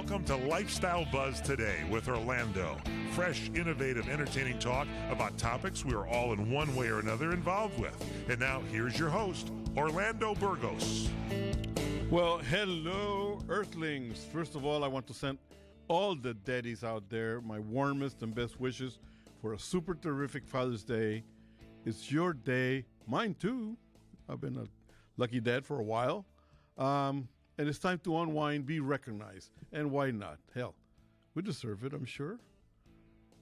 Welcome to Lifestyle Buzz Today with Orlando. Fresh, innovative, entertaining talk about topics we are all in one way or another involved with. And now, here's your host, Orlando Burgos. Well, hello, Earthlings. First of all, I want to send all the daddies out there my warmest and best wishes for a super terrific Father's Day. It's your day, mine too. I've been a lucky dad for a while. And it's time to unwind, be recognized. And why not? Hell, we deserve it, I'm sure.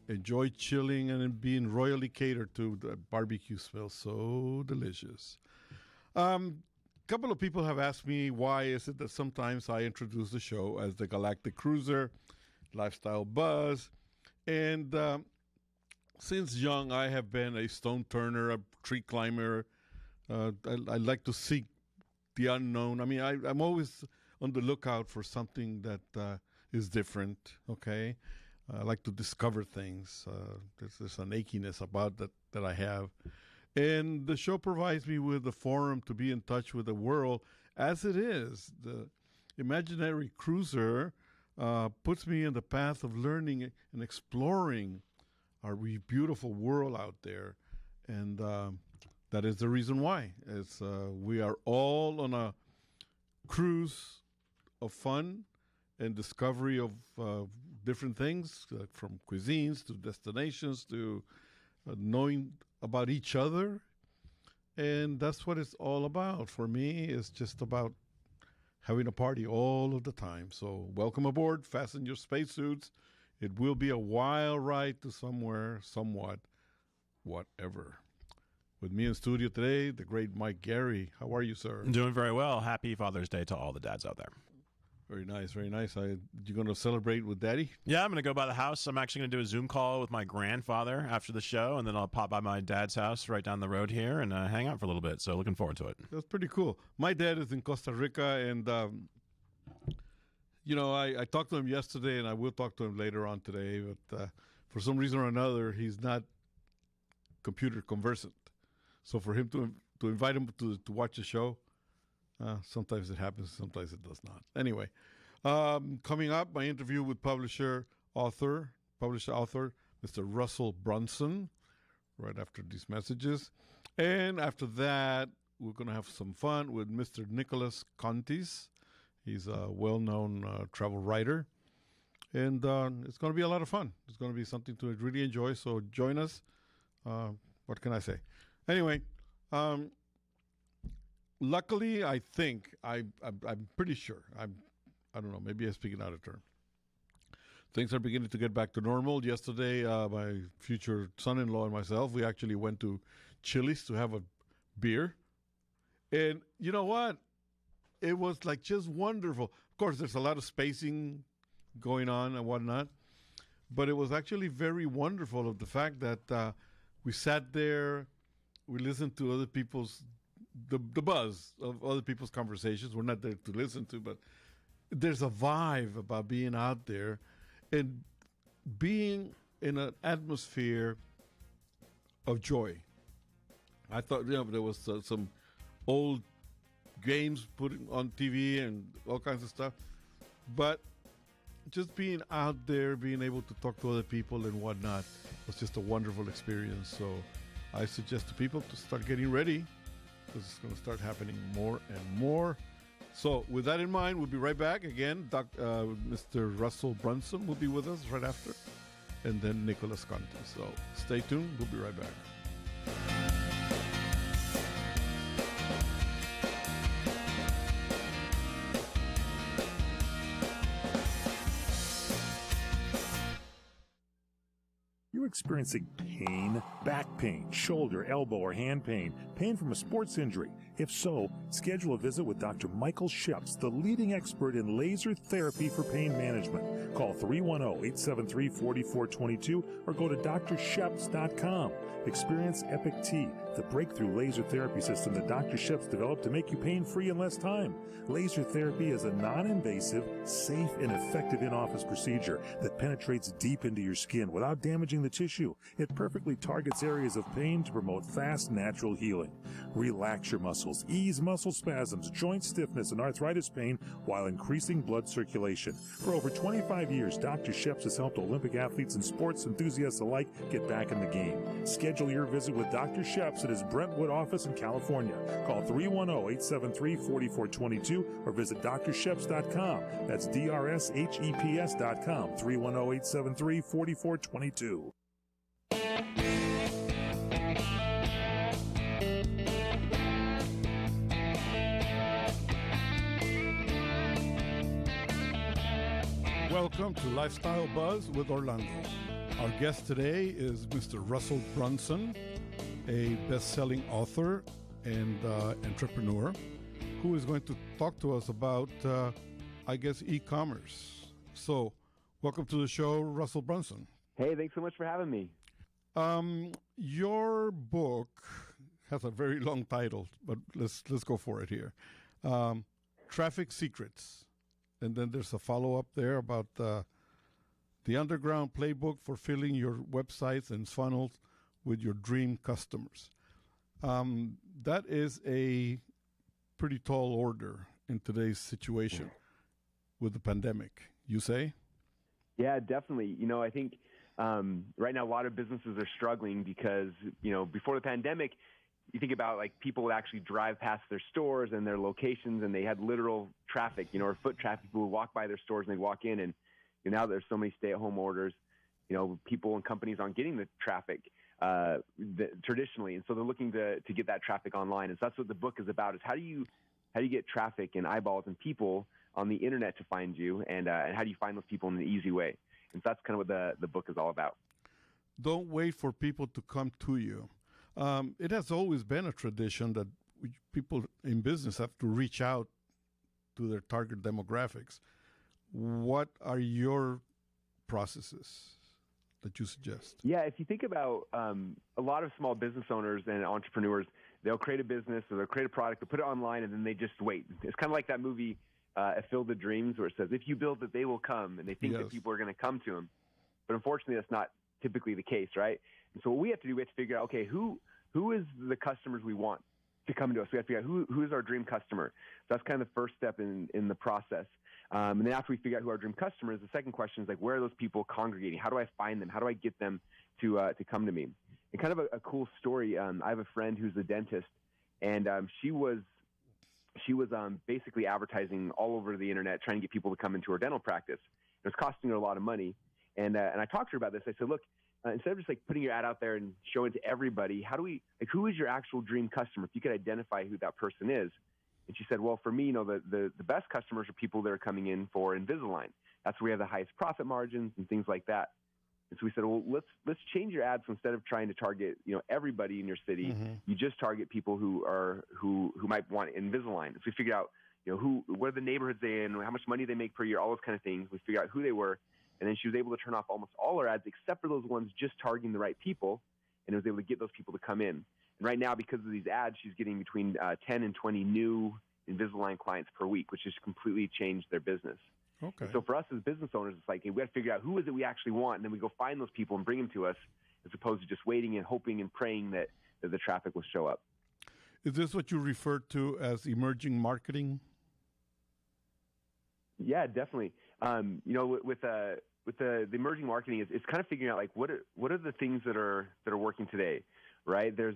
Enjoy chilling and being royally catered to. The barbecue smells so delicious. Couple of people have asked me why is it that sometimes I introduce the show as the Galactic Cruiser, Lifestyle Buzz. And since young, I have been a stone turner, a tree climber. I like to seek the unknown. I mean, I'm always on the lookout for something that is different, okay? I like to discover things. There's an achiness about that I have. And the show provides me with a forum to be in touch with the world as it is. The imaginary cruiser puts me in the path of learning and exploring our beautiful world out there. And that is the reason why. It's we are all on a cruise of fun and discovery of different things, from cuisines to destinations to knowing about each other. And that's what it's all about. For me, it's just about having a party all of the time. So welcome aboard. Fasten your spacesuits. It will be a wild ride to somewhere, somewhat, whatever. With me in studio today, the great Mike Gary. How are you, sir? I'm doing very well. Happy Father's Day to all the dads out there. Very nice, very nice. You going to celebrate with Daddy? Yeah, I'm going to go by the house. I'm actually going to do a Zoom call with my grandfather after the show, and then I'll pop by my dad's house right down the road here and hang out for a little bit. So looking forward to it. That's pretty cool. My dad is in Costa Rica, and I talked to him yesterday, and I will talk to him later on today. But for some reason or another, he's not computer conversant. So for him to invite him to watch the show, sometimes it happens, sometimes it does not. Anyway, coming up, my interview with publisher author, Mr. Russell Brunson, right after these messages. And after that, we're going to have some fun with Mr. Nicholas Kontis. He's a well-known travel writer. And it's going to be a lot of fun. It's going to be something to really enjoy. So join us. What can I say? Anyway, luckily, I think, I'm pretty sure, I don't know, maybe I'm speaking out of turn. Things are beginning to get back to normal. Yesterday, my future son-in-law and myself, we actually went to Chili's to have a beer. And you know what? It was like just wonderful. Of course, there's a lot of spacing going on and whatnot. But it was actually very wonderful of the fact that we sat there, we listened to other people's, the buzz of other people's conversations. We're not there to listen to, but there's a vibe about being out there and being in an atmosphere of joy. I thought, there was some old games put on TV and all kinds of stuff, but just being out there, being able to talk to other people and whatnot was just a wonderful experience. So I suggest to people to start getting ready because it's going to start happening more and more. So with that in mind, we'll be right back. Again, Mr. Russell Brunson will be with us right after, and then Nicholas Kontis. So stay tuned. We'll be right back. You're experiencing pain, back pain, shoulder, elbow, or hand pain, pain from a sports injury. If so, schedule a visit with Dr. Michael Sheps, the leading expert in laser therapy for pain management. Call 310-873-4422 or go to drsheps.com. Experience epic tea, the breakthrough laser therapy system that Dr. Ships developed to make you pain-free in less time. Laser therapy is a non-invasive, safe, and effective in-office procedure that penetrates deep into your skin without damaging the tissue. It perfectly targets areas of pain to promote fast, natural healing. Relax your muscles, ease muscle spasms, joint stiffness, and arthritis pain while increasing blood circulation. For over 25 years, Dr. Ships has helped Olympic athletes and sports enthusiasts alike get back in the game. Schedule your visit with Dr. Ships at his Brentwood office in California. Call 310-873-4422 or visit drships.com. That's DRSHEPS.com. 310-873-4422. Welcome to Lifestyle Buzz with Orlando. Our guest today is Mr. Russell Brunson, a best-selling author and entrepreneur, who is going to talk to us about, e-commerce. So, welcome to the show, Russell Brunson. Hey, thanks so much for having me. Your book has a very long title, but let's go for it here. Traffic Secrets. And then there's a follow-up there about the underground playbook for filling your websites and funnels with your dream customers. That is a pretty tall order in today's situation with the pandemic, you say? Yeah, definitely. I think right now a lot of businesses are struggling because, before the pandemic, you think about like people would actually drive past their stores and their locations and they had literal traffic, or foot traffic. People would walk by their stores and they'd walk in, and now there's so many stay-at-home orders. People and companies aren't getting the traffic traditionally, and so they're looking to get that traffic online. And so that's what the book is about: is how do you get traffic and eyeballs and people on the internet to find you, and how do you find those people in an easy way? And so that's kind of what the book is all about. Don't wait for people to come to you. It has always been a tradition that people in business have to reach out to their target demographics. What are your processes that you suggest? Yeah, if you think about a lot of small business owners and entrepreneurs, they'll create a business or they'll create a product, they'll put it online, and then they just wait. It's kind of like that movie, Field of Dreams, where it says, if you build it, they will come, and they think that people are going to come to them. But unfortunately, that's not typically the case, right? And so what we have to do, we have to figure out, okay, who is the customers we want to come to us? We have to figure out who is our dream customer. So that's kind of the first step in the process. And then after we figure out who our dream customer is, the second question is like, where are those people congregating? How do I find them? How do I get them to come to me? And kind of a cool story. I have a friend who's a dentist, and she was basically advertising all over the internet, trying to get people to come into her dental practice. It was costing her a lot of money. And I talked to her about this. I said, look, instead of just like putting your ad out there and showing it to everybody, who is your actual dream customer? If you could identify who that person is. And she said, well, for me, the best customers are people that are coming in for Invisalign. That's where we have the highest profit margins and things like that. And so we said, well, let's change your ads. So instead of trying to target, everybody in your city, you just target people who might want Invisalign. So we figured out, what are the neighborhoods they in, how much money they make per year, all those kind of things. We figured out who they were. And then she was able to turn off almost all her ads except for those ones just targeting the right people, and was able to get those people to come in. And right now, because of these ads, she's getting between 10 and 20 new Invisalign clients per week, which has completely changed their business. Okay. So for us as business owners, it's like, hey, we got to figure out who is it we actually want, and then we go find those people and bring them to us, as opposed to just waiting and hoping and praying that the traffic will show up. Is this what you refer to as emerging marketing? Yeah, definitely. With the emerging marketing, it's kind of figuring out like what are the things that are working today, right? There's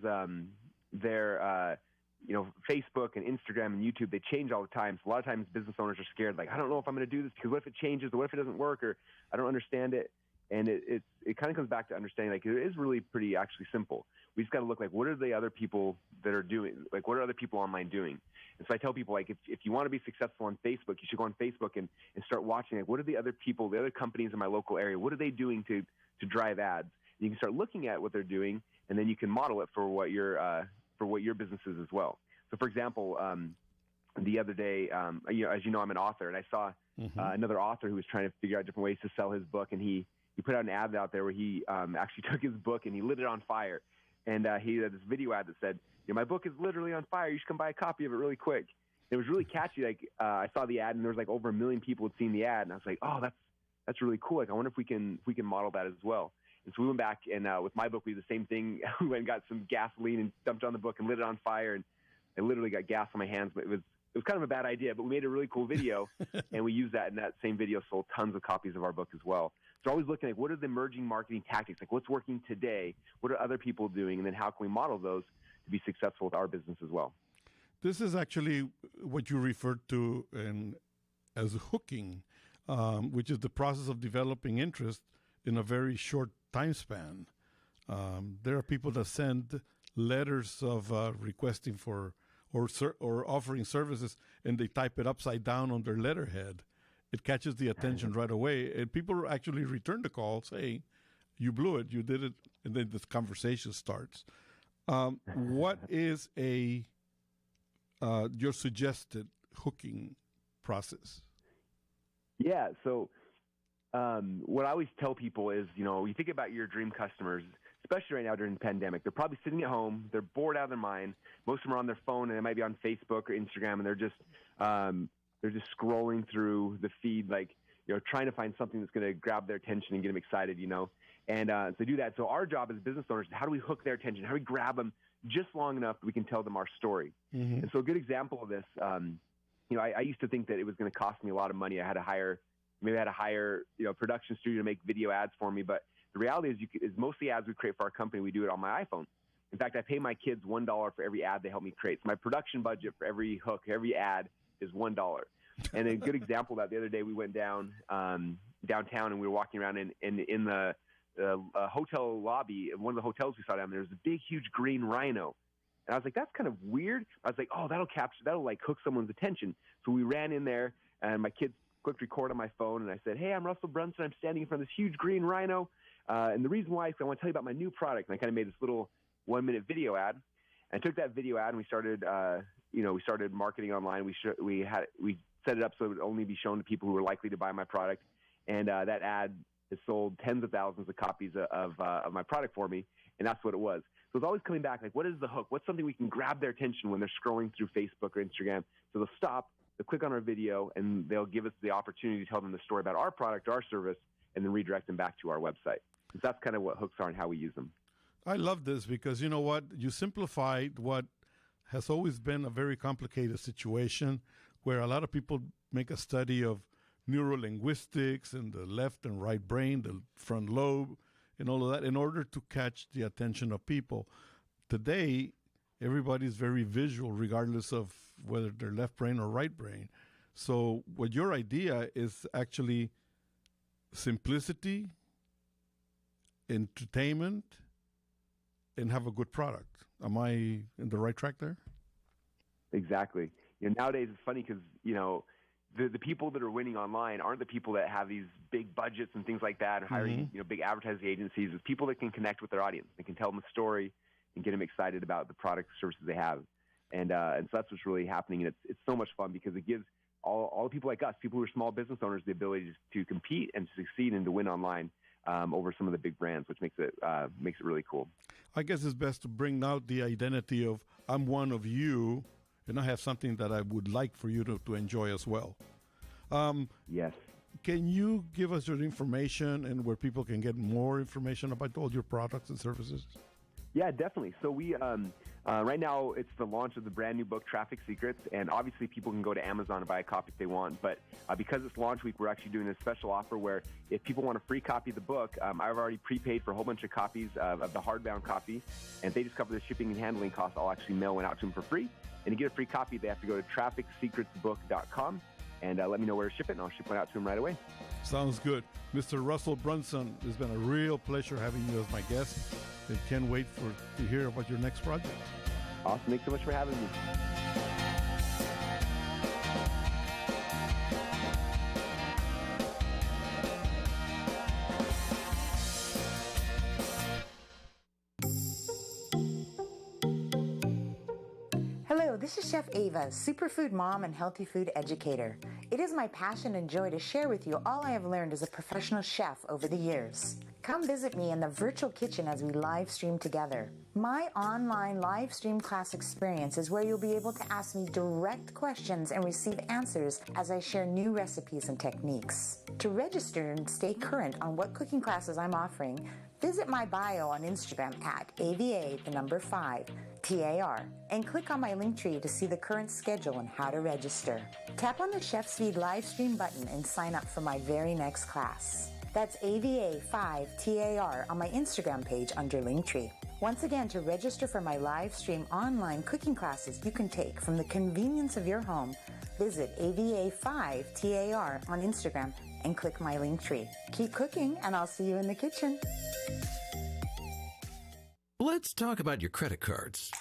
Facebook and Instagram and YouTube, they change all the time. So a lot of times business owners are scared, like, I don't know if I'm going to do this because what if it changes, or what if it doesn't work, or I don't understand it. And it kind of comes back to understanding, like, it is really pretty actually simple. We just got to look like, what are the other people that are doing? Like, what are other people online doing? And so I tell people, like, if you want to be successful on Facebook, you should go on Facebook and start watching, like, what are the other people, the other companies in my local area, what are they doing to drive ads? And you can start looking at what they're doing, and then you can model it for what your business is as well. So, for example, the other day, as you know, I'm an author, and I saw another author who was trying to figure out different ways to sell his book, and he put out an ad out there where he actually took his book and he lit it on fire. and he had this video ad that said, my book is literally on fire. You should come buy a copy of it really quick. It was really catchy. Like I saw the ad, and there was like over 1 million people had seen the ad, and I was like, oh, that's really cool. Like I wonder if we can model that as well. And so we went back, and with my book, we did the same thing. We went and got some gasoline and dumped on the book and lit it on fire, and I literally got gas on my hands. But it was kind of a bad idea. But we made a really cool video, and we used that, and that same video sold tons of copies of our book as well. So always looking at what are the emerging marketing tactics, like what's working today, what are other people doing, and then how can we model those to be successful with our business as well. This is actually what you referred to as hooking, which is the process of developing interest in a very short time span. There are people that send letters of requesting for or offering services, and they type it upside down on their letterhead. It catches the attention right away, and people actually return the call, say, "You blew it, you did it," and then this conversation starts. What is your suggested hooking process? Yeah, so what I always tell people is, you think about your dream customers, especially right now during the pandemic. They're probably sitting at home. They're bored out of their mind. Most of them are on their phone, and they might be on Facebook or Instagram, and they're just scrolling through the feed, like, trying to find something that's going to grab their attention and get them excited, And to do that, so our job as business owners, how do we hook their attention? How do we grab them just long enough that we can tell them our story? Mm-hmm. And so a good example of this, I used to think that it was going to cost me a lot of money. I had to hire production studio to make video ads for me. But the reality is most of the ads we create for our company, we do it on my iPhone. In fact, I pay my kids $1 for every ad they help me create. So my production budget for every hook, every ad is $1. And a good example of that, the other day we went downtown and we were walking around in the hotel lobby of one of the hotels we saw down there. There's a big, huge green rhino. And I was like, that's kind of weird. I was like, oh, that'll like hook someone's attention. So we ran in there, and my kids clicked record on my phone, and I said, hey, I'm Russell Brunson. I'm standing in front of this huge green rhino. And the reason why is I want to tell you about my new product. And I kind of made this little 1-minute video ad. And I took that video ad and we started marketing online. We set it up so it would only be shown to people who were likely to buy my product. And that ad has sold tens of thousands of copies of my product for me. And that's what it was. So it's always coming back, like, what is the hook? What's something we can grab their attention when they're scrolling through Facebook or Instagram? So they'll stop, they'll click on our video, and they'll give us the opportunity to tell them the story about our product, our service, and then redirect them back to our website. So that's kind of what hooks are and how we use them. I love this because, you know what? You simplified what has always been a very complicated situation where a lot of people make a study of neurolinguistics and the left and right brain, the front lobe, and all of that in order to catch the attention of people. Today, everybody's very visual regardless of whether they're left brain or right brain. So what your idea is actually simplicity, entertainment, and have a good product. Am I in the right track there? Exactly. Nowadays it's funny because, the people that are winning online aren't the people that have these big budgets and things like that and hiring, big advertising agencies. It's people that can connect with their audience. They can tell them a story and get them excited about the product or services they have. And so that's what's really happening. And it's so much fun because it gives all the people like us, people who are small business owners, the ability to compete and to succeed and to win online over some of the big brands, which makes it really cool. I guess it's best to bring out the identity of I'm one of you, and I have something that I would like for you to enjoy as well. Yes. Can you give us your information and where people can get more information about all your products and services? Yeah, definitely. So we right now it's the launch of the brand new book, Traffic Secrets, and obviously people can go to Amazon and buy a copy if they want. But because it's launch week, we're actually doing a special offer where if people want a free copy of the book, I've already prepaid for a whole bunch of copies of the hardbound copy, and if they just cover the shipping and handling costs, I'll actually mail one out to them for free. And to get a free copy, they have to go to trafficsecretsbook.com and let me know where to ship it, and I'll ship one out to them right away. Sounds good. Mr. Russell Brunson, it's been a real pleasure having you as my guest. And can't wait to hear about your next project. Awesome. Thanks so much for having me. Hello, this is Chef Ava, superfood mom and healthy food educator. It is my passion and joy to share with you all I have learned as a professional chef over the years. Come visit me in the virtual kitchen as we live stream together. My online live stream class experience is where you'll be able to ask me direct questions and receive answers as I share new recipes and techniques. To register and stay current on what cooking classes I'm offering, visit my bio on Instagram at AVA5TAR and click on my link tree to see the current schedule and how to register. Tap on the Chef's Feed live stream button and sign up for my very next class. That's AVA5TAR on my Instagram page under Linktree. Once again, to register for my live stream online cooking classes you can take from the convenience of your home, visit AVA5TAR on Instagram and click my Linktree. Keep cooking, and I'll see you in the kitchen. Let's talk about your credit cards.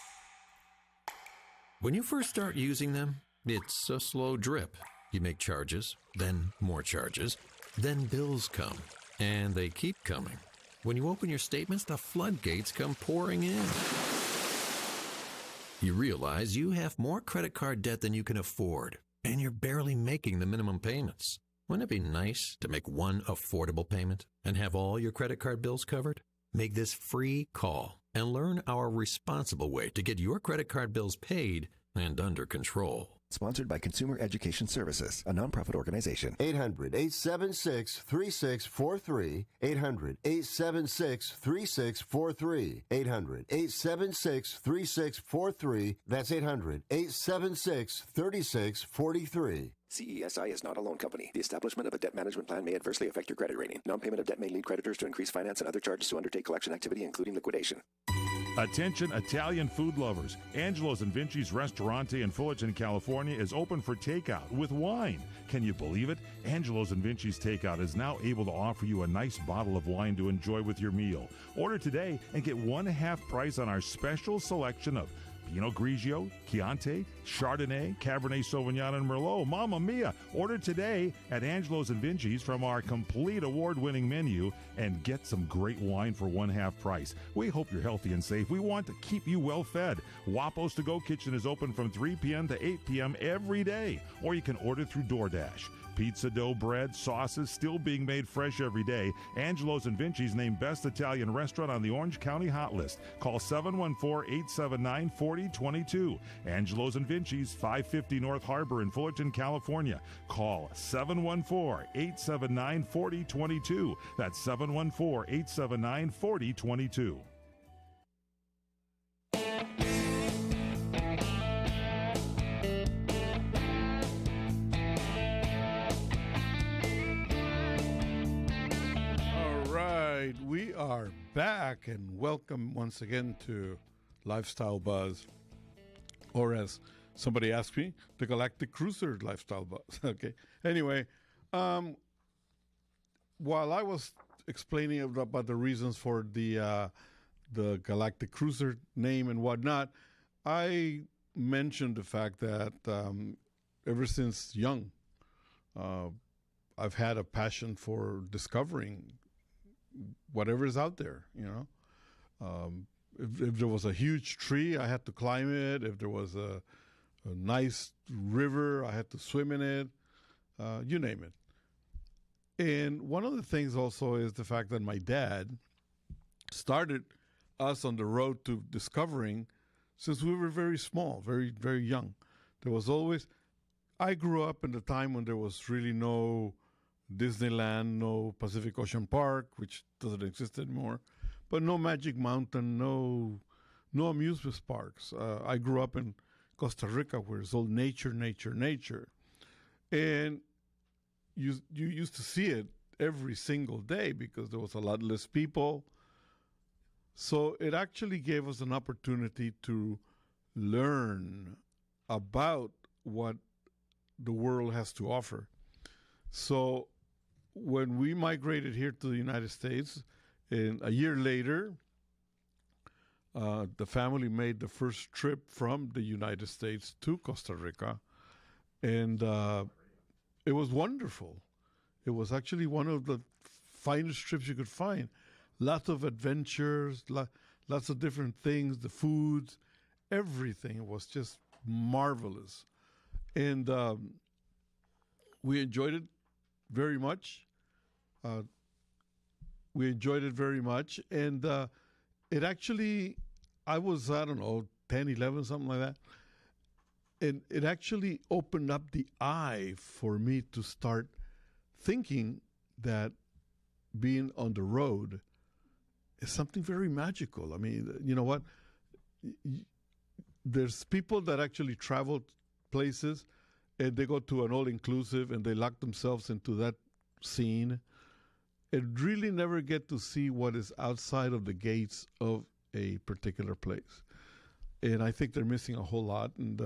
When you first start using them, it's a slow drip. You make charges, then more charges. Then bills come, and they keep coming. When you open your statements, the floodgates come pouring in. You realize you have more credit card debt than you can afford, and you're barely making the minimum payments. Wouldn't it be nice to make one affordable payment and have all your credit card bills covered? Make this free call and learn our responsible way to get your credit card bills paid and under control. Sponsored by Consumer Education Services, a nonprofit organization. 800-876-3643. 800-876-3643. 800-876-3643. That's 800-876-3643. CESI is not a loan company. The establishment of a debt management plan may adversely affect your credit rating. Non-payment of debt may lead creditors to increase finance and other charges to undertake collection activity, including liquidation. Attention Italian food lovers. Angelo's and Vinci's Restaurante in Fullerton, California is open for takeout with wine. Can you believe it? Angelo's and Vinci's Takeout is now able to offer you a nice bottle of wine to enjoy with your meal. Order today and get 1/2 price on our special selection of Pinot Grigio, Chianti, Chardonnay, Cabernet Sauvignon, and Merlot. Mamma mia! Order today at Angelo's and Vinci's from our complete award-winning menu and get some great wine for 1/2 price. We hope you're healthy and safe. We want to keep you well fed. Wapo's To Go Kitchen is open from 3 p.m. to 8 p.m. every day, or you can order through DoorDash. Pizza dough, bread, sauces still being made fresh every day. Angelo's and Vinci's named Best Italian Restaurant on the Orange County Hot List. Call 714-879-4022. Angelo's and Vinci's, 550 North Harbor in Fullerton, California. Call 714-879-4022. That's 714-879-4022. We are back, and welcome once again to Lifestyle Buzz, or as somebody asked me, the Galactic Cruiser Lifestyle Buzz. Okay. Anyway, while I was explaining about the reasons for the Galactic Cruiser name and whatnot, I mentioned the fact that ever since young, I've had a passion for discovering whatever is out there, you know. If there was a huge tree, I had to climb it. If there was a nice river, I had to swim in it. You name it. And one of the things also is the fact that my dad started us on the road to discovering since we were very small, very, very young. There was always, I grew up in the time when there was really no Disneyland, no Pacific Ocean Park, which doesn't exist anymore, but no Magic Mountain, no amusement parks. I grew up in Costa Rica, where it's all nature, nature, nature. And you used to see it every single day because there was a lot less people. So it actually gave us an opportunity to learn about what the world has to offer. So when we migrated here to the United States, and a year later, the family made the first trip from the United States to Costa Rica, and it was wonderful. It was actually one of the finest trips you could find. Lots of adventures, lots of different things, the foods, everything was just marvelous. And we enjoyed it very much. We enjoyed it very much. And it actually, I was, 10, 11, something like that. And it actually opened up the eye for me to start thinking that being on the road is something very magical. I mean, you know what? There's people that actually travel places and they go to an all-inclusive and they lock themselves into that scene and really never get to see what is outside of the gates of a particular place. And I think they're missing a whole lot. And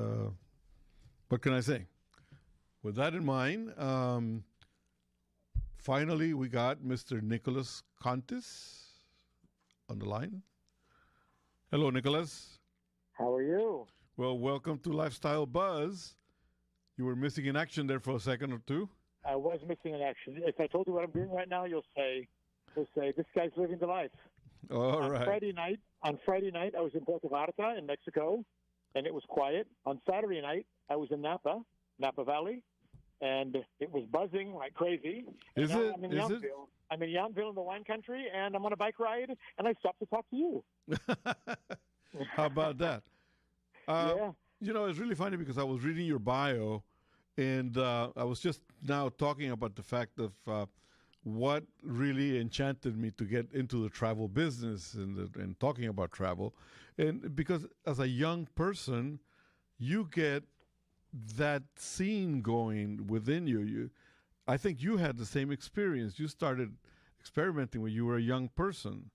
what can I say? With that in mind, finally we got Mr. Nicholas Kontis on the line. Hello, Nicholas. How are you? Well, welcome to Lifestyle Buzz. You were missing in action there for a second or two. I was missing in action. If I told you what I'm doing right now, you'll say, this guy's living the life. All right. On Friday night, I was in Puerto Vallarta in Mexico, and it was quiet. On Saturday night, I was in Napa Valley, and it was buzzing like crazy. Is it? I'm in Yountville. I'm in Yountville in the wine country, and I'm on a bike ride, and I stopped to talk to you. How about that? Yeah. You know, it's really funny because I was reading your bio, and I was just now talking about the fact of what really enchanted me to get into the travel business and talking about travel. And because as a young person, you get that scene going within you. I think you had the same experience. You started experimenting when you were a young person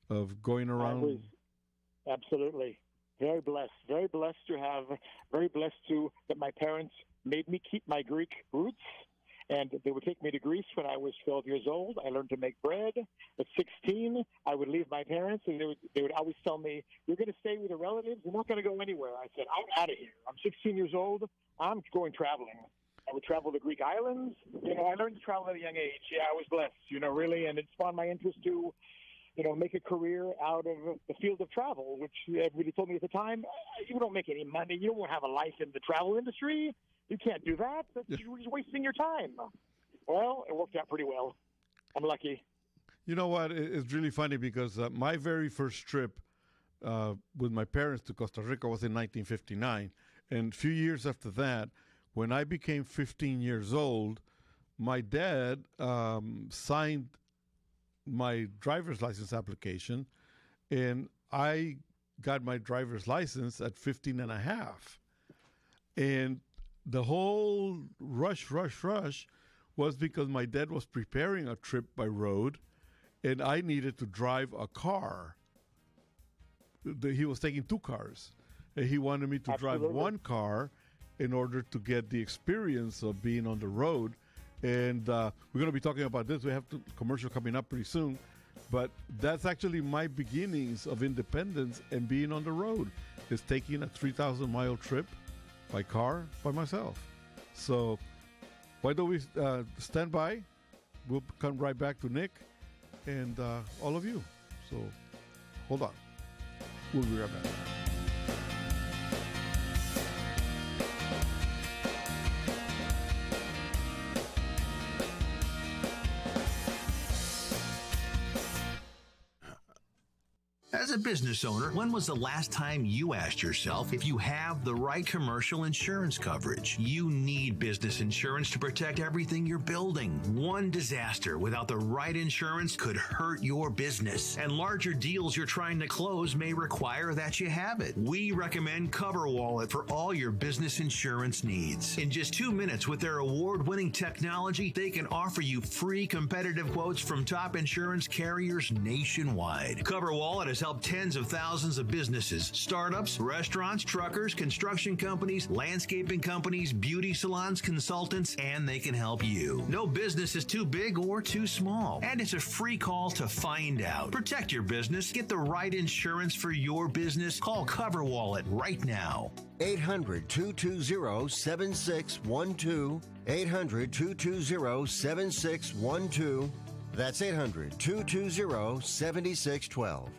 of going around. I was absolutely very blessed that my parents made me keep my Greek roots. And they would take me to Greece when I was 12 years old. I learned to make bread. At 16, I would leave my parents, and they would always tell me, "You're going to stay with your relatives. You're not going to go anywhere." I said, "I'm out of here. I'm 16 years old. I'm going traveling." I would travel the Greek islands. You know, I learned to travel at a young age. Yeah, I was blessed, really, and it spawned my interest to, make a career out of the field of travel, which everybody told me at the time, you don't make any money. You don't have a life in the travel industry. You can't do that. You're just wasting your time. Well, it worked out pretty well. I'm lucky. You know what? It's really funny because my very first trip with my parents to Costa Rica was in 1959. And a few years after that, when I became 15 years old, my dad signed my driver's license application, and I got my driver's license at 15 and a half. And the whole rush was because my dad was preparing a trip by road, and I needed to drive a car. He was taking two cars, and he wanted me to drive one car in order to get the experience of being on the road. And we're going to be talking about this. We have a commercial coming up pretty soon. But that's actually my beginnings of independence and being on the road, is taking a 3,000-mile trip by car by myself. So why don't we stand by? We'll come right back to Nick and all of you. So hold on. We'll be right back. As a business owner, when was the last time you asked yourself if you have the right commercial insurance coverage? You need business insurance to protect everything you're building. One disaster without the right insurance could hurt your business, and larger deals you're trying to close may require that you have it. We recommend CoverWallet for all your business insurance needs. In just 2 minutes with their award-winning technology, they can offer you free competitive quotes from top insurance carriers nationwide. CoverWallet has helped tens of thousands of businesses, startups, restaurants, truckers, construction companies, landscaping companies, beauty salons, consultants, and they can help you. No business is too big or too small, and it's a free call to find out. Protect your business. Get the right insurance for your business. Call CoverWallet right now. 800-220-7612. 800-220-7612. That's 800-220-7612.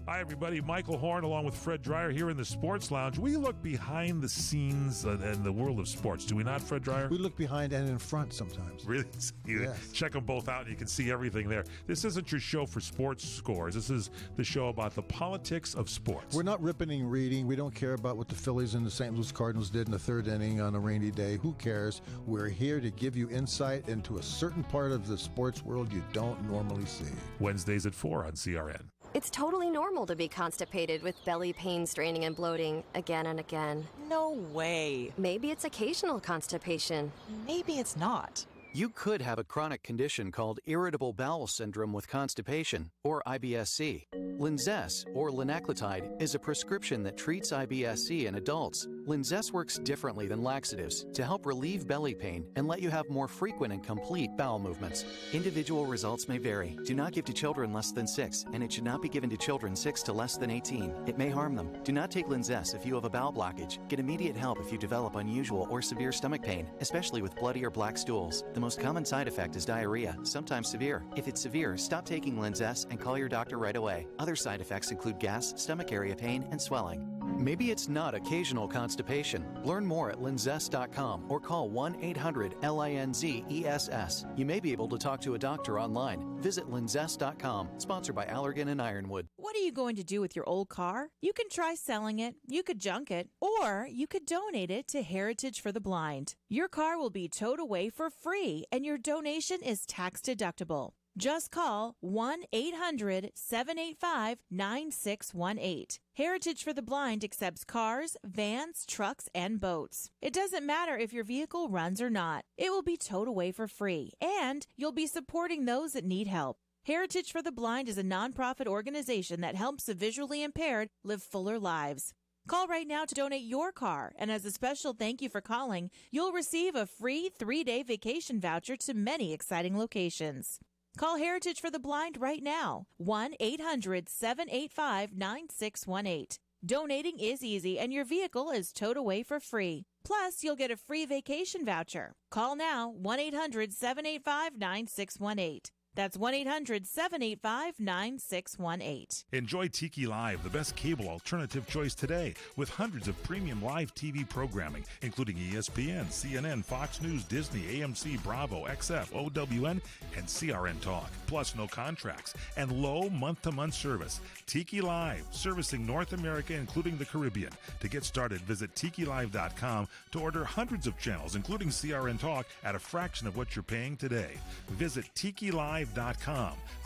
Hi, everybody. Michael Horn along with Fred Dreyer here in the Sports Lounge. We look behind the scenes in the world of sports. Do we not, Fred Dreyer? We look behind and in front sometimes. Really? Yes. Check them both out and you can see everything there. This isn't your show for sports scores. This is the show about the politics of sports. We're not ripping and reading. We don't care about what the Phillies and the St. Louis Cardinals did in the third inning on a rainy day. Who cares? We're here to give you insight into a certain part of the sports world you don't normally see. Wednesdays at 4 on CRN. It's totally normal to be constipated with belly pain, straining, and bloating again and again. No way. Maybe it's occasional constipation. Maybe it's not. You could have a chronic condition called irritable bowel syndrome with constipation, or IBS-C. Linzess, or linaclotide, is a prescription that treats IBS-C in adults. Linzess works differently than laxatives to help relieve belly pain and let you have more frequent and complete bowel movements. Individual results may vary. Do not give to children less than 6, and it should not be given to children 6 to less than 18. It may harm them. Do not take Linzess if you have a bowel blockage. Get immediate help if you develop unusual or severe stomach pain, especially with bloody or black stools. The most common side effect is diarrhea, sometimes severe. If it's severe, stop taking Linzess and call your doctor right away. Other side effects include gas, stomach area pain, and swelling. Maybe it's not occasional constipation. Learn more at linzess.com or call 1-800-LINZESS. You may be able to talk to a doctor online. Visit linzess.com, sponsored by Allergan and Ironwood. What are you going to do with your old car? You can try selling it, you could junk it, or you could donate it to Heritage for the Blind. Your car will be towed away for free, and your donation is tax deductible. Just call 1-800-785-9618. Heritage for the Blind accepts cars, vans, trucks, and boats. It doesn't matter if your vehicle runs or not. It will be towed away for free, and you'll be supporting those that need help. Heritage for the Blind is a nonprofit organization that helps the visually impaired live fuller lives. Call right now to donate your car, and as a special thank you for calling, you'll receive a free 3-day vacation voucher to many exciting locations. Call Heritage for the Blind right now, 1-800-785-9618. Donating is easy, and your vehicle is towed away for free. Plus, you'll get a free vacation voucher. Call now, 1-800-785-9618. That's 1-800-785-9618. Enjoy Tiki Live, the best cable alternative choice today, with hundreds of premium live TV programming, including ESPN, CNN, Fox News, Disney, AMC, Bravo, XF, OWN, and CRN Talk. Plus, no contracts and low month-to-month service. Tiki Live, servicing North America, including the Caribbean. To get started, visit TikiLive.com to order hundreds of channels, including CRN Talk, at a fraction of what you're paying today. Visit TikiLive.com.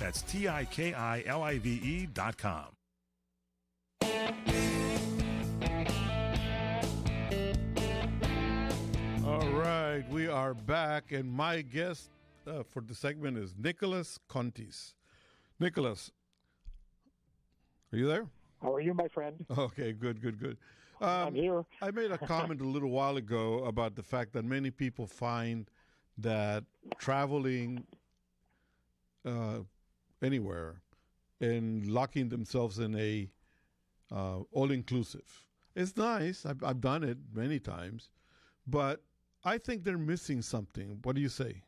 That's TikiLive.com. All right, we are back, and my guest for the segment is Nicholas Kontis. Nicholas, are you there? How are you, my friend? Okay, good. I'm here. I made a comment a little while ago about the fact that many people find that traveling anywhere and locking themselves in a all-inclusive. It's nice. I've done it many times, but I think they're missing something. What do you say?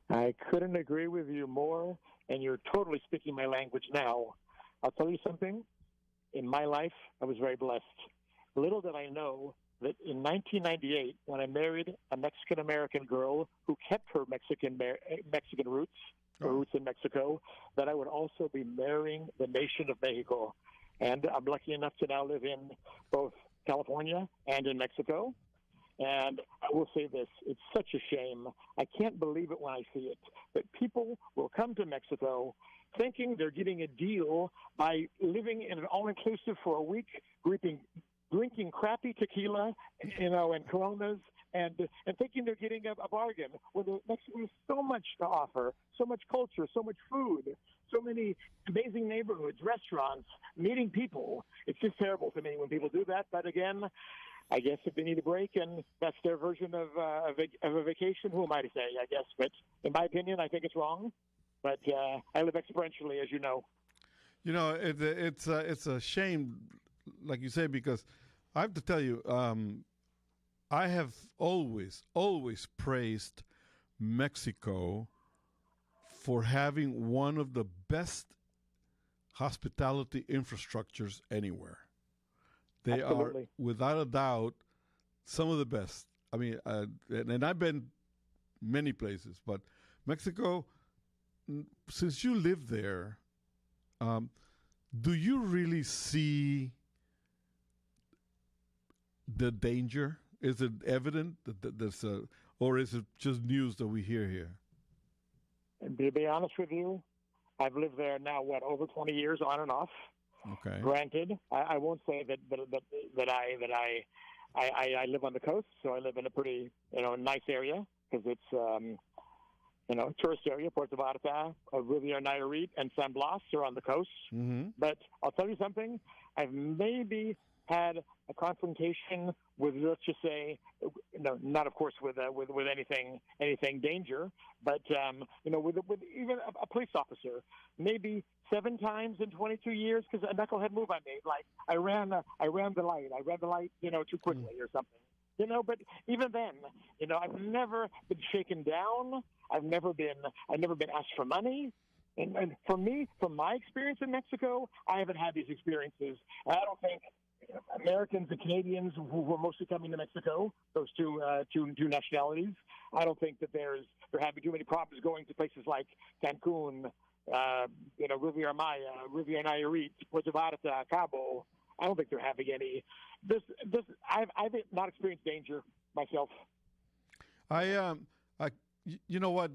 I couldn't agree with you more, and you're totally speaking my language now. I'll tell you something. In my life, I was very blessed. Little did I know that in 1998, when I married a Mexican-American girl who kept her Mexican roots, her roots in Mexico, that I would also be marrying the nation of Mexico. And I'm lucky enough to now live in both California and in Mexico. And I will say this, it's such a shame. I can't believe it when I see it, that people will come to Mexico thinking they're getting a deal by living in an all-inclusive for a week, drinking crappy tequila, and Coronas, and thinking they're getting a bargain. When Mexico has so much to offer, so much culture, so much food, so many amazing neighborhoods, restaurants, meeting people. It's just terrible to me when people do that. But again, I guess if they need a break and that's their version of a vacation, who am I to say, I guess. But in my opinion, I think it's wrong. But I live experientially, as you know. You know, it's a shame, like you say, because I have to tell you, I have always praised Mexico for having one of the best hospitality infrastructures anywhere. They Absolutely. are, without a doubt, some of the best. I mean, and I've been many places, but Mexico, since you live there, do you really see the danger? Is it evident that there's or is it just news that we hear here? And to be honest with you, I've lived there now, over 20 years on and off. Okay. Granted, I won't say that I live on the coast, so I live in a pretty nice area because it's tourist area. Puerto Vallarta, Riviera Nayarit, and San Blas are on the coast. Mm-hmm. But I'll tell you something. I've maybe had a confrontation with, let's just say, not of course with anything danger, but with even a police officer, maybe 7 times in 22 years because a knucklehead move I made, like I ran the light, too quickly or something. But even then, I've never been shaken down. I've never been asked for money. And for me, from my experience in Mexico, I haven't had these experiences. I don't think Americans and Canadians who were mostly coming to Mexico, those two nationalities, I don't think that they're having too many problems going to places like Cancun, Riviera Maya, Riviera Nayarit, Puerto Vallarta, Cabo. I don't think they're having any. I've not experienced danger myself. You know what?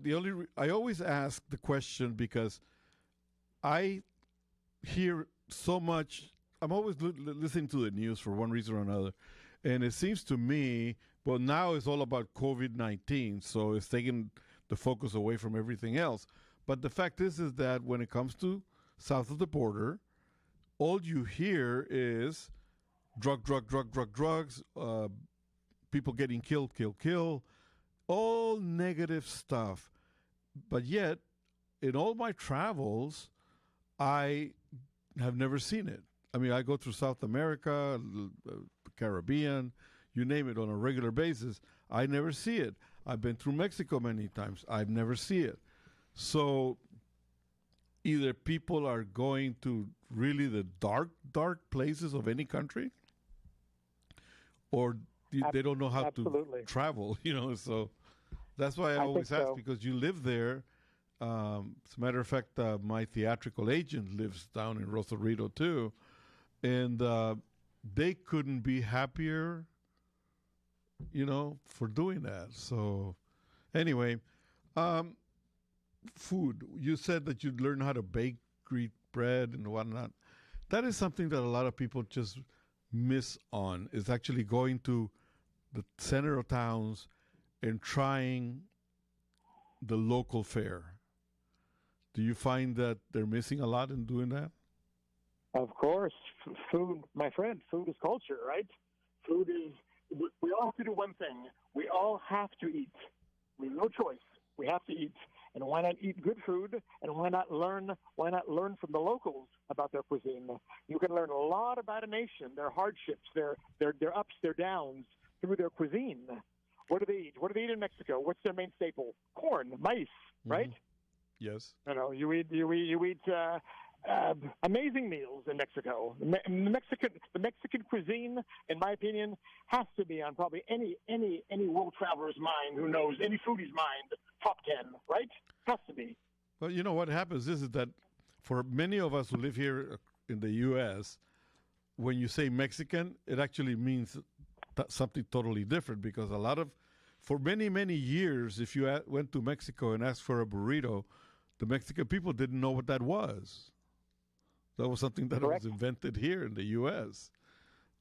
I always ask the question because I hear so much. I'm always listening to the news for one reason or another, and it seems to me, well, now it's all about COVID-19, so it's taking the focus away from everything else. But the fact is that when it comes to south of the border, all you hear is drugs, people getting killed, all negative stuff. But yet, in all my travels, I have never seen it. I mean, I go through South America, the Caribbean, you name it, on a regular basis. I never see it. I've been through Mexico many times. I've never see it. So either people are going to really the dark places of any country, or they don't know how to travel, so that's why I always ask, because you live there. As a matter of fact, my theatrical agent lives down in Rosarito too, and they couldn't be happier, for doing that. So anyway, food. You said that you'd learn how to bake Greek bread and whatnot. That is something that a lot of people just miss on, is actually going to the center of towns and trying the local fare. Do you find that they're missing a lot in doing that? Of course. Food, my friend, food is culture, right? Food is, we all have to do one thing. We all have to eat. We have no choice. We have to eat. And why not eat good food? And why not learn from the locals about their cuisine? You can learn a lot about a nation, their hardships, their ups, their downs, through their cuisine. What do they eat? What do they eat in Mexico? What's their main staple? Corn, maize, right? Yes. You eat amazing meals in Mexico. The Mexican cuisine, in my opinion, has to be on probably any world traveler's mind who knows, any foodie's mind, top 10, right? Has to be. Well, what happens is that for many of us who live here in the U.S., when you say Mexican, it actually means something totally different, because for many, many years, if you went to Mexico and asked for a burrito, the Mexican people didn't know what that was. That was something that was invented here in the U.S.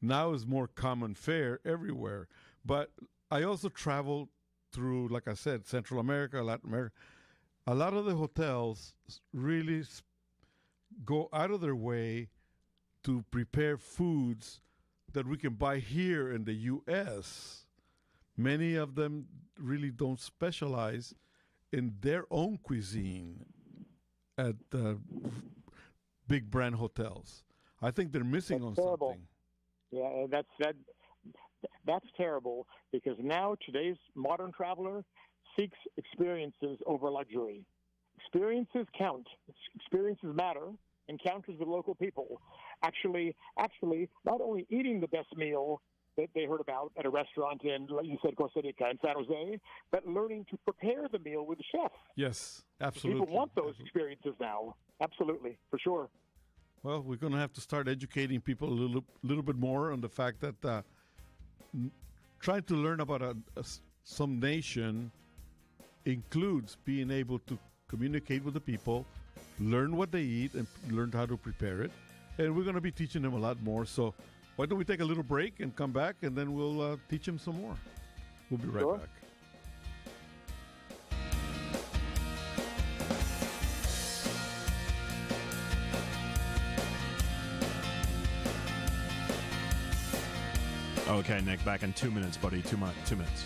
Now is more common fare everywhere. But I also traveled through, like I said, Central America, Latin America. A lot of the hotels really go out of their way to prepare foods that we can buy here in the U.S. Many of them really don't specialize in their own cuisine at big brand hotels. I think they're missing on terrible. Something. Yeah, that's terrible, because now today's modern traveler seeks experiences over luxury. Experiences count. Experiences matter, encounters with local people, actually, not only eating the best meal that they heard about at a restaurant in, like you said, Costa Rica and San Jose, but learning to prepare the meal with the chef. Yes, absolutely. People want those experiences now. Absolutely, for sure. Well, we're going to have to start educating people a little bit more on the fact that trying to learn about some nation includes being able to communicate with the people, learn what they eat, and learn how to prepare it. And we're going to be teaching them a lot more. So why don't we take a little break and come back, and then we'll teach them some more. We'll be right back. Okay, Nick, back in 2 minutes, buddy. 2 minutes.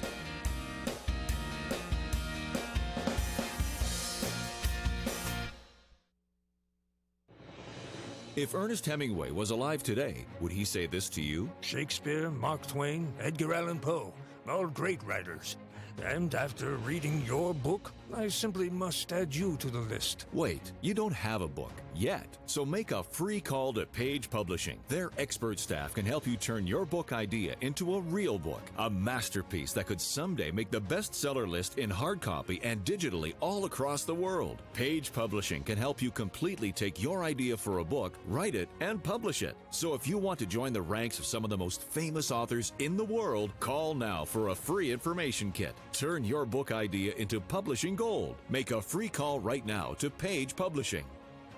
If Ernest Hemingway was alive today, would he say this to you? Shakespeare, Mark Twain, Edgar Allan Poe, all great writers. And after reading your book, I simply must add you to the list. Wait, you don't have a book yet. So make a free call to Page Publishing. Their expert staff can help you turn your book idea into a real book, a masterpiece that could someday make the bestseller list in hard copy and digitally all across the world. Page Publishing can help you completely take your idea for a book, write it, and publish it. So if you want to join the ranks of some of the most famous authors in the world, call now for a free information kit. Turn your book idea into publishing gold. Make a free call right now to Page Publishing.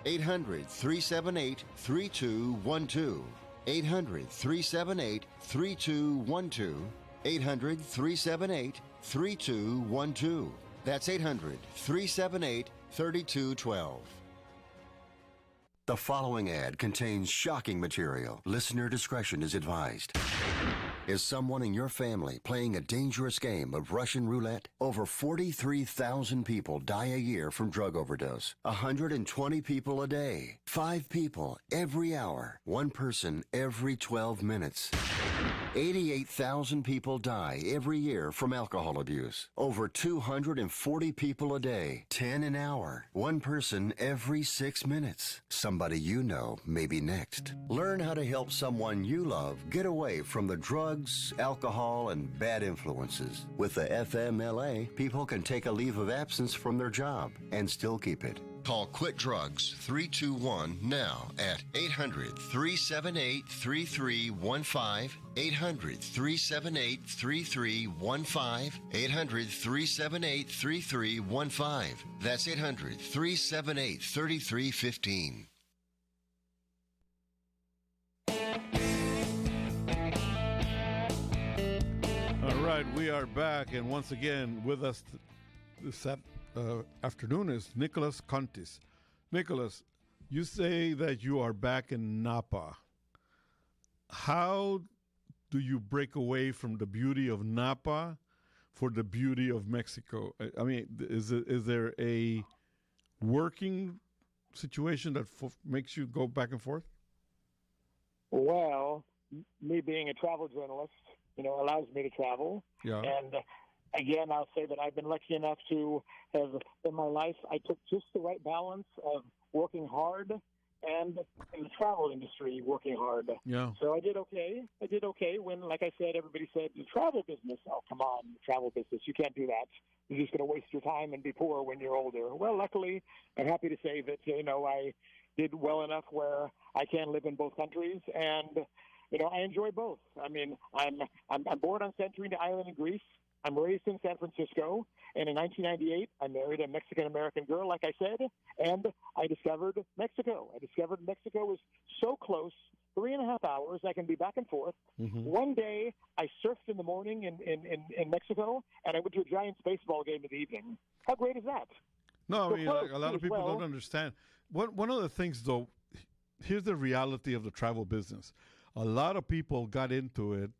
800-378-3212. 800-378-3212. 800-378-3212. That's 800-378-3212. The following ad contains shocking material. Listener discretion is advised. Is someone in your family playing a dangerous game of Russian roulette? Over 43,000 people die a year from drug overdose. 120 people a day. 5 people every hour. 1 person every 12 minutes. 88,000 people die every year from alcohol abuse. Over 240 people a day. 10 an hour. 1 person every 6 minutes. Somebody you know may be next. Learn how to help someone you love get away from the drugs, alcohol, and bad influences. With the FMLA, people can take a leave of absence from their job and still keep it. Call Quit Drugs 321 now at 800-378-3315, 800-378-3315, 800-378-3315. That's 800-378-3315. All right, we are back, and once again with us this afternoon is Nicholas Kontis. Nicholas, you say that you are back in Napa. How do you break away from the beauty of Napa for the beauty of Mexico? I mean, is there a working situation that makes you go back and forth? Well, me being a travel journalist, allows me to travel. Yeah. And again, I'll say that I've been lucky enough to have, in my life, I took just the right balance of working hard and in the travel industry working hard. Yeah. So I did okay. When, like I said, everybody said, the travel business, oh, come on, the travel business, you can't do that. You're just going to waste your time and be poor when you're older. Well, luckily, I'm happy to say that, I did well enough where I can live in both countries, and, I enjoy both. I mean, I'm born on Santorini Island in Greece. I'm raised in San Francisco, and in 1998, I married a Mexican-American girl, like I said, and I discovered Mexico. I discovered Mexico was so close, 3.5 hours, I can be back and forth. Mm-hmm. One day, I surfed in the morning in Mexico, and I went to a Giants baseball game in the evening. How great is that? No, So I mean, close, a lot of people don't understand. One of the things, though, here's the reality of the travel business. A lot of people got into it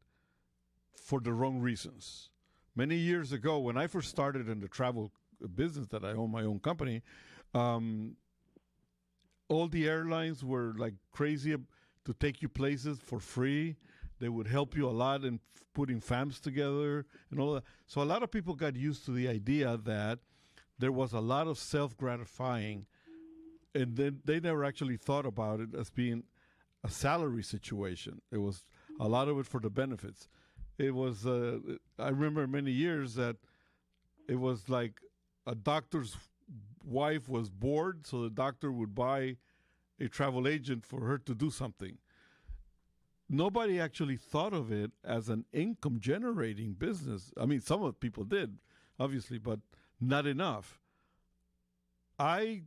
for the wrong reasons. Many years ago, when I first started in the travel business, that I own my own company, all the airlines were like crazy to take you places for free. They would help you a lot in putting FAMs together and all that. So a lot of people got used to the idea that there was a lot of self-gratifying and then they never actually thought about it as being a salary situation. It was a lot of it for the benefits. It was, I remember many years that it was like a doctor's wife was bored, so the doctor would buy a travel agent for her to do something. Nobody actually thought of it as an income generating business. I mean, some of the people did, obviously, but not enough. I've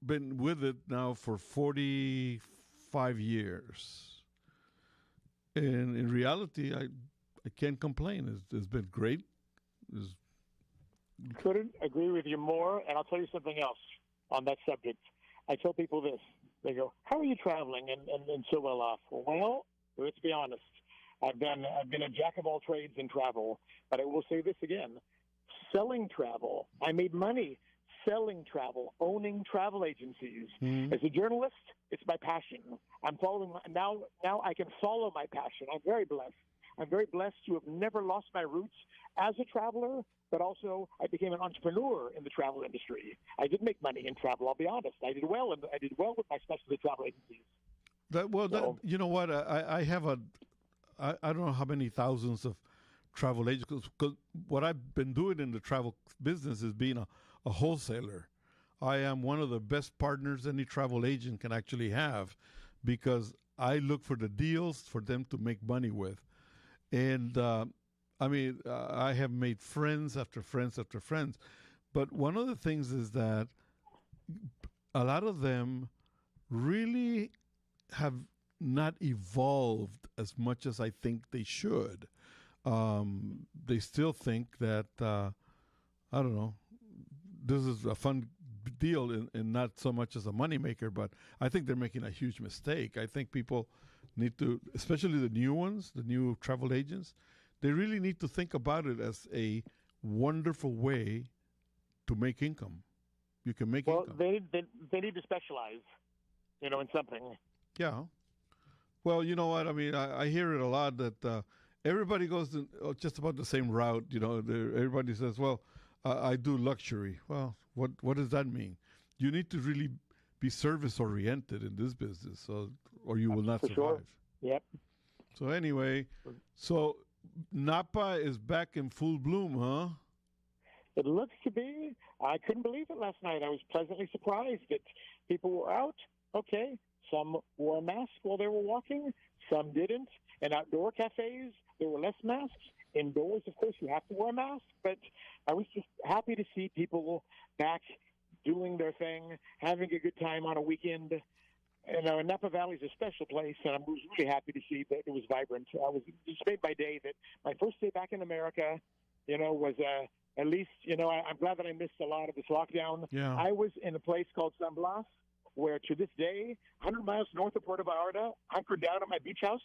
been with it now for 45 years. And in reality, I can't complain. It's been great. Couldn't agree with you more. And I'll tell you something else on that subject. I tell people this. They go, "How are you traveling and so well off?" Well, let's be honest. I've been a jack of all trades in travel, but I will say this again: selling travel. I made money selling travel, owning travel agencies. As a journalist, it's my passion. I'm following now I can follow my passion. I'm very blessed. I'm very blessed to have never lost my roots as a traveler, but also I became an entrepreneur in the travel industry. I did make money in travel, I'll be honest. I did well with my specialty travel agencies. You know what? I have I don't know how many thousands of travel agents, because what I've been doing in the travel business is being a wholesaler. I am one of the best partners any travel agent can actually have, because I look for the deals for them to make money with. And I have made friends after friends after friends. But one of the things is that a lot of them really have not evolved as much as I think they should. They still think that, I don't know, this is a fun deal and not so much as a moneymaker, but I think they're making a huge mistake. I think people need to, especially the new ones, the new travel agents, they really need to think about it as a wonderful way to make income. You can make income. Well, they need to specialize, in something. Yeah. Well, you know what? I mean, I hear it a lot that everybody goes just about the same route. Everybody says, well, I do luxury. Well, what does that mean? You need to really be service-oriented in this business, or you will not survive. Sure. Yep. So anyway, Napa is back in full bloom, huh? It looks to be. I couldn't believe it last night. I was pleasantly surprised that people were out. Okay, some wore a mask while they were walking, some didn't. In outdoor cafes, there were less masks. Indoors, of course, you have to wear a mask. But I was just happy to see people back doing their thing, having a good time on a weekend. And Napa Valley is a special place, and I was really happy to see that it was vibrant. I was just made my day that my first day back in America, was at least, I'm glad that I missed a lot of this lockdown. Yeah. I was in a place called San Blas, where to this day, 100 miles north of Puerto Vallarta, hunkered down at my beach house,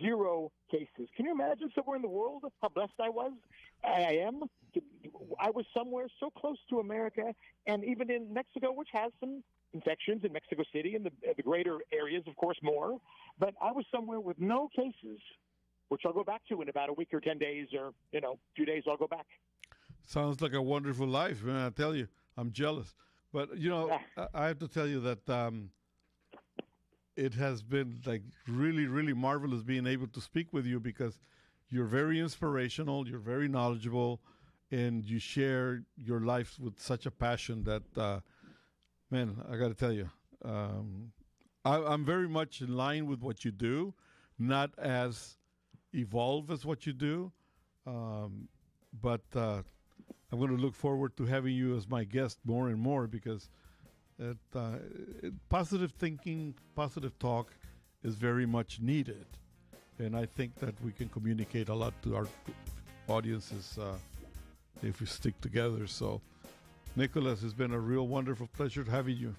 0 cases. Can you imagine somewhere in the world how blessed I was? I am. I was somewhere so close to America, and even in Mexico, which has some infections in Mexico City and the greater areas, of course, more. But I was somewhere with no cases, which I'll go back to in about a week or 10 days or, 2 days, I'll go back. Sounds like a wonderful life, man. I tell you, I'm jealous. But, I have to tell you that it has been like really, really marvelous being able to speak with you, because you're very inspirational, you're very knowledgeable, and you share your life with such a passion that, man, I got to tell you, I'm very much in line with what you do, not as evolved as what you do, but I'm going to look forward to having you as my guest more and more, because positive thinking, positive talk is very much needed. And I think that we can communicate a lot to our audiences if we stick together. So, Nicholas, it's been a real wonderful pleasure having you.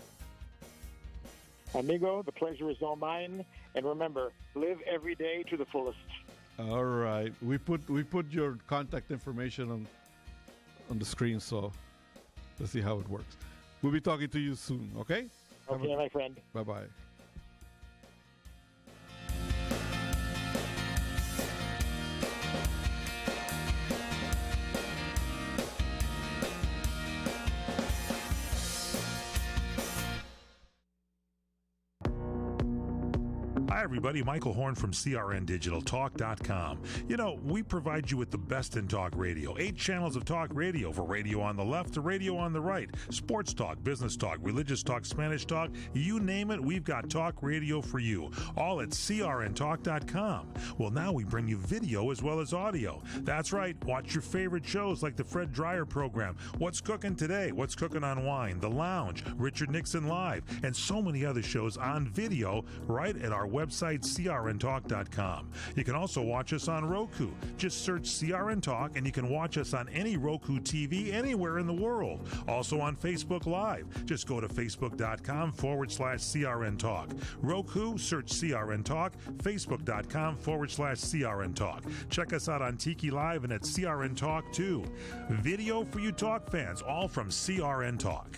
Amigo, the pleasure is all mine. And remember, live every day to the fullest. All right. We put your contact information on the screen, so let's see how it works. We'll be talking to you soon, okay? Okay, my friend. Bye-bye. Hi, everybody. Michael Horn from CRNDigitalTalk.com. You know, we provide you with the best in talk radio. 8 channels of talk radio, for radio on the left to radio on the right. Sports talk, business talk, religious talk, Spanish talk. You name it, we've got talk radio for you. All at CRNTalk.com. Well, now we bring you video as well as audio. That's right. Watch your favorite shows like the Fred Dreyer program, What's Cooking Today, What's Cooking on Wine, The Lounge, Richard Nixon Live, and so many other shows on video right at our website, crntalk.com. You can also watch us on Roku. Just search CRN Talk and you can watch us on any Roku TV anywhere in the world. Also on Facebook Live. Just go to facebook.com/CRN Talk. Roku, search CRN Talk. Facebook.com/CRN Talk. Check us out on Tiki Live and at CRN Talk too. Video for you talk fans, all from CRN Talk.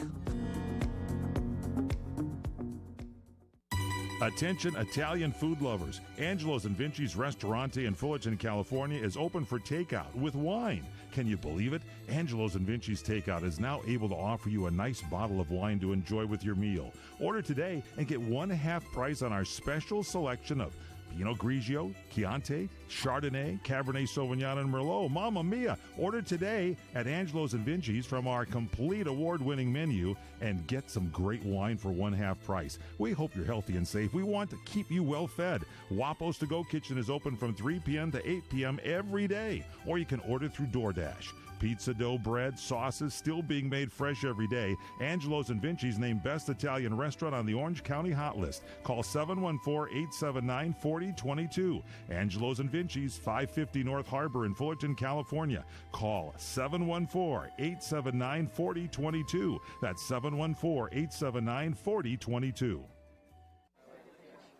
Attention Italian food lovers. Angelo's and Vinci's Ristorante in Fullerton, California is open for takeout with wine. Can you believe it? Angelo's and Vinci's Takeout is now able to offer you a nice bottle of wine to enjoy with your meal. Order today and get 1/2 price on our special selection of Pinot Grigio, Chianti, Chardonnay, Cabernet Sauvignon, and Merlot. Mamma mia! Order today at Angelo's and Vinci's from our complete award-winning menu and get some great wine for 1/2 price. We hope you're healthy and safe. We want to keep you well fed. Wapo's To Go Kitchen is open from 3 p.m. to 8 p.m. every day, or you can order through DoorDash. Pizza dough, bread, sauces still being made fresh every day. Angelo's and Vinci's named Best Italian Restaurant on the Orange County Hot List. Call 714-879-4022. Angelo's and Vinci's, 550 North Harbor in Fullerton, California. Call 714-879-4022. That's 714-879-4022.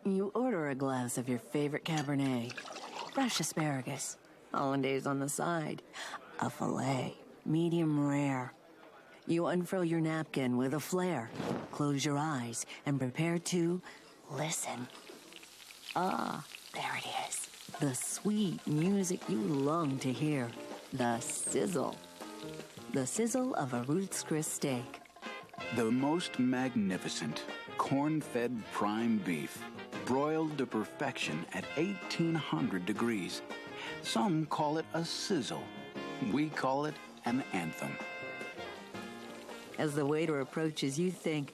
You order a glass of your favorite Cabernet, fresh asparagus, hollandaise on the side, a filet, medium rare. You unfurl your napkin with a flair, close your eyes, and prepare to listen. Ah, there it is. The sweet music you long to hear. The sizzle. The sizzle of a Ruth's Chris steak. The most magnificent corn-fed prime beef, broiled to perfection at 1,800 degrees. Some call it a sizzle. We call it an anthem. As the waiter approaches, you think,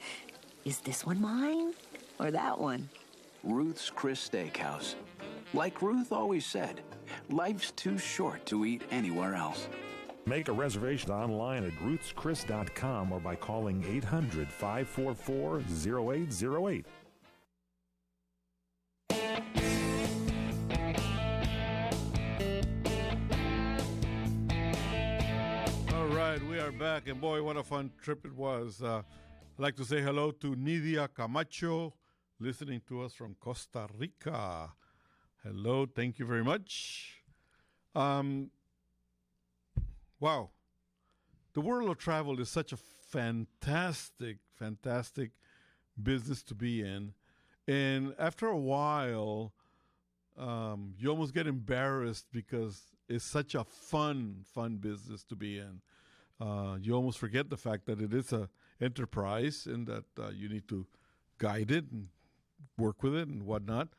is this one mine or that one? Ruth's Chris Steakhouse. Like Ruth always said, life's too short to eat anywhere else. Make a reservation online at ruthschris.com or by calling 800-544-0808. We are back, and boy, what a fun trip it was. I'd like to say hello to Nidia Camacho, listening to us from Costa Rica. Hello, thank you very much. Wow. The world of travel is such a fantastic business to be in. And after a while, you almost get embarrassed because it's such a fun business to be in. You almost forget the fact that it is a enterprise and that you need to guide it and work with it and whatnot.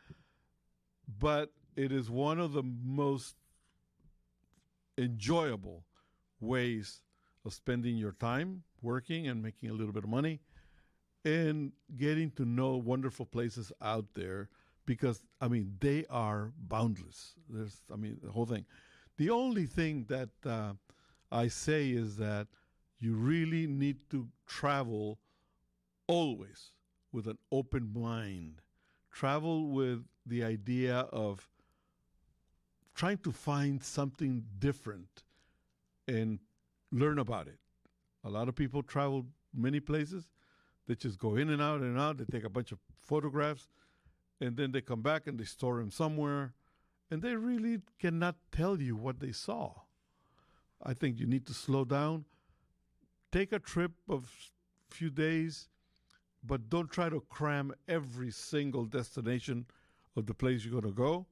But it is one of the most enjoyable ways of spending your time working and making a little bit of money and getting to know wonderful places out there because, they are boundless. The whole thing. The only thing that I say is that you really need to travel always with an open mind. Travel with the idea of trying to find something different and learn about it. A lot of people travel many places. They just go in and out and out. They take a bunch of photographs, and then they come back and they store them somewhere, and they really cannot tell you what they saw. I think you need to slow down, take a trip of a few days, but don't try to cram every single destination of the place you're going to go.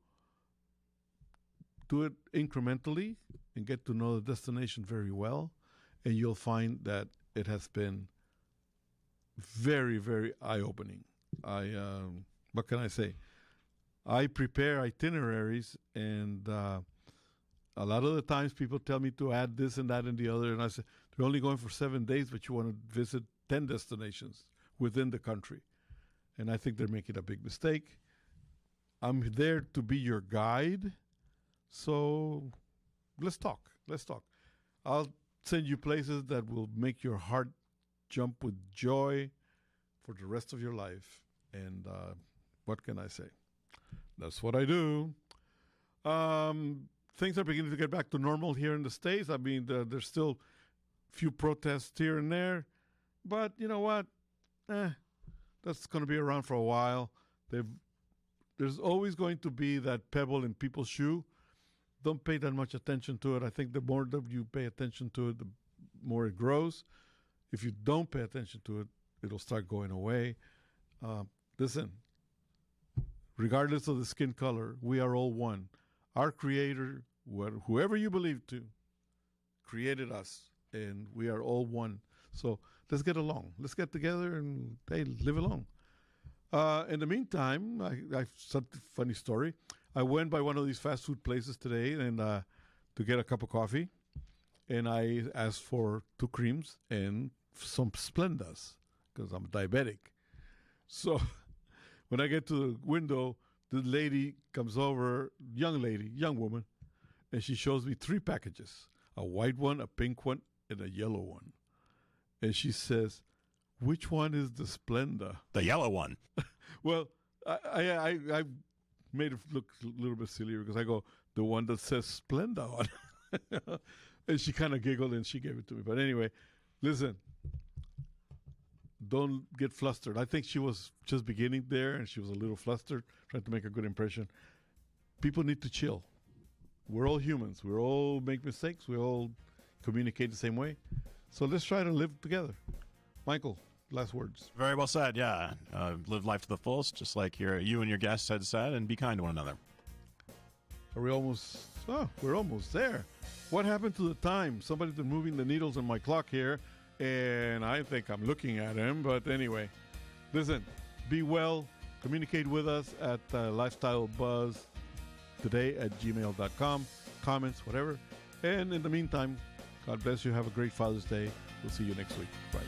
Do it incrementally and get to know the destination very well, and you'll find that it has been very, very eye-opening. What can I say? I prepare itineraries, and a lot of the times people tell me to add this and that and the other, and I say, you're only going for 7 days, but you want to visit 10 destinations within the country. And I think they're making a big mistake. I'm there to be your guide, so let's talk. I'll send you places that will make your heart jump with joy for the rest of your life. And what can I say? That's what I do. Things are beginning to get back to normal here in the States. I mean, there's still few protests here and there, but you know what? That's going to be around for a while. There's always going to be that pebble in people's shoe. Don't pay that much attention to it. I think the more that you pay attention to it, the more it grows. If you don't pay attention to it, it'll start going away. Listen, regardless of the skin color, we are all one. Our Creator, whoever you believe to, created us, and we are all one. So let's get along. Let's get together and, hey, live along. In the meantime, I something funny story. I went by one of these fast food places today and to get a cup of coffee, and I asked for 2 creams and some Splendas because I'm diabetic. So when I get to the window, the lady comes over, young woman, and she shows me 3 packages, a white one, a pink one, and a yellow one. And she says, which one is the Splenda? The yellow one. Well, I made it look a little bit sillier because I go, the one that says Splenda on. And she kind of giggled and she gave it to me. But anyway, listen, don't get flustered. I think she was just beginning there and she was a little flustered, trying to make a good impression. People need to chill. We're all humans. We all make mistakes. We all communicate the same way. So let's try to live together. Michael, last words. Very well said, yeah. Live life to the fullest, just like you and your guests had said, and be kind to one another. Are we almost? Oh, we're almost there. What happened to the time? Somebody's been moving the needles on my clock here, and I think I'm looking at him. But anyway, listen, be well. Communicate with us at lifestylebuzztoday@gmail.com. Comments, whatever. And in the meantime, God bless you. Have a great Father's Day. We'll see you next week. Bye.